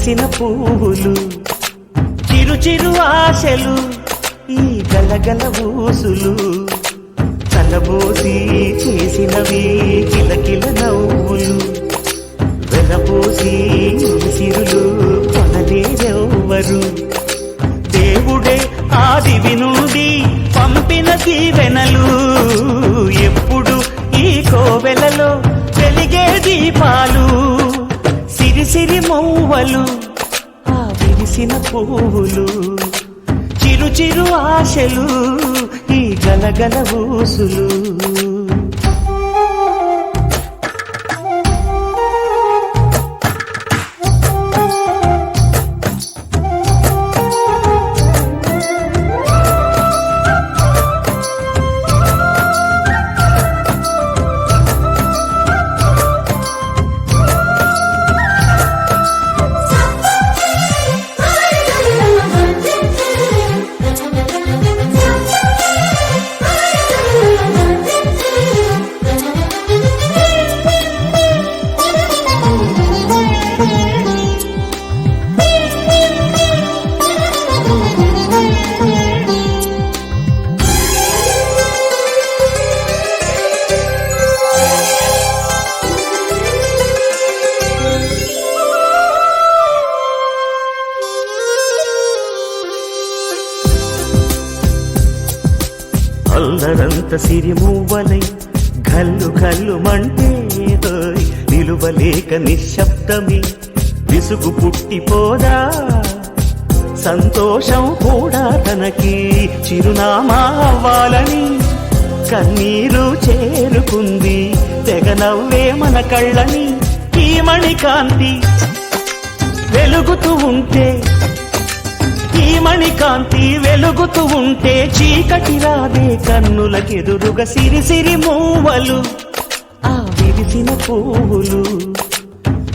విరిసిన పువ్వులు, చిరు చిరు ఆశలు, ఈ గలగల ఊసులు, కలబోసి చేసినవి కిలకిల నవ్వులు, వెనపోసి సిరులు కొనలేరెవ్వరు. దేవుడే ఆదివి నుండి పంపిన దీవెనలు, ఎప్పుడు ఈ కోవెలలో వెలిగే దీపాలు, సిరిసిరి మౌవలు, ఆ విరిసిన పువ్వులు, చిరు చిరు ఆశలు, ఈ గలగల ఊసులు. అల్లరంత సిరిమువ్వలై గల్లు గల్లు మంటే నిలువలేక నిశ్శబ్దమి విసుగు పుట్టిపోదా. సంతోషం కూడా తనకి చిరునామా అవ్వాలని కన్నీరు చేరుకుంది, తెగ నవ్వే మన కళ్ళని. ఈ మణికాంతి వెలుగుతూ ఉంటే, ఈ మణికాంతి వెలుగుతూ ఉంటే చీకటి రాదే కన్నులకెదురుగా. సిరిసిరి మూవలు, ఆ విరిసిన పువ్వులు,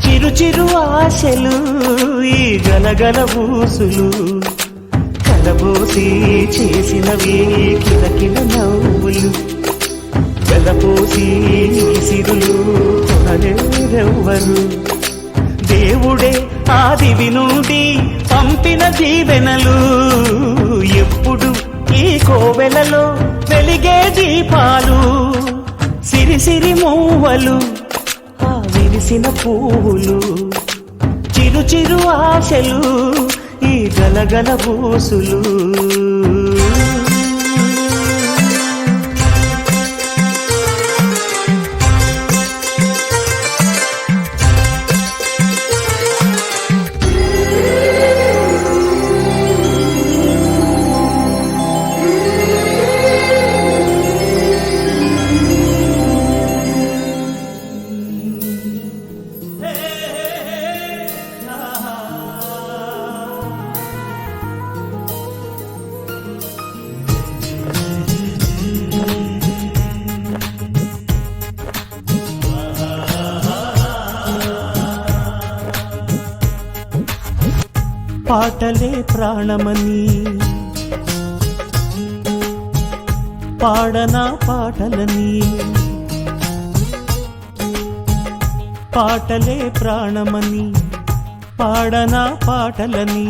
చిరు చిరు ఆశలు, ఈ గలగల ఊసులు, కలబోసి చేసినవి కిలకిల నవ్వులు, వెలపోసి సిరులు కొనలేరెవ్వరు. దేవుడే ఆదివి నుండి పంపిన దీవెనలు, ఎప్పుడు ఈ కోవెలలో వెలిగే దీపాలు, సిరిసిరి మూవలు, ఆ విరిసిన పువ్వులు, చిరు చిరు ఆశలు, ఈ గలగల ఊసులు. పాటలే ప్రాణమని పాడనా పాటలని, పాటలే ప్రాణమని పాడనా పాటలని,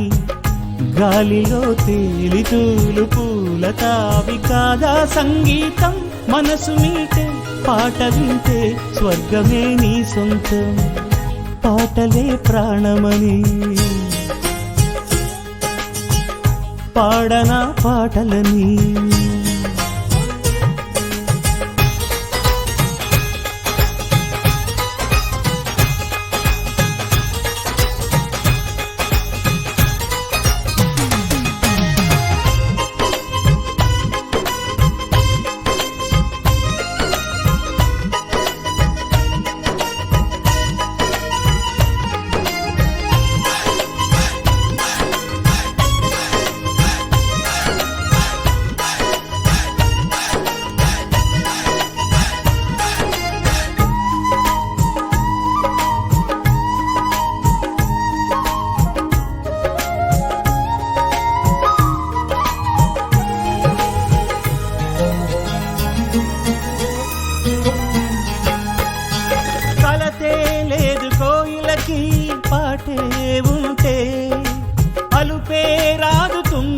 గాలిలో తేలితూలు పూల తావి కాదా సంగీతం. మనసు మీటే పాట వింటే స్వర్గమే నీ సొంతం. పాటలే ప్రాణమని పాడనా పాటలని.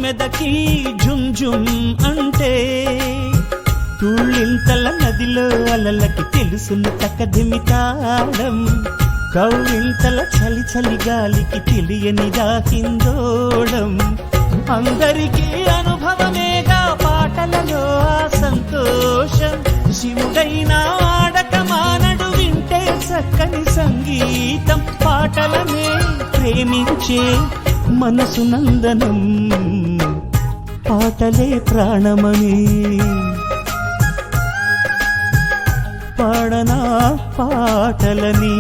మెదకి జుమ్ జుమ్ అంటే తుళ్ళింతల నదిలో అలలకి తెలుసును తకదిమితాడం కౌలింతల చలి చలి గాలికి తెలియనిదా హిందోళం అందరికీ అనుభవమేగా పాటలలో ఆ సంతోషం శివుడైనా ఆడక మానడు వింటే చక్కని సంగీతం పాటలనే ప్రేమించే మనసు నందనం పాటలే ప్రాణమని పాడనా పాటలని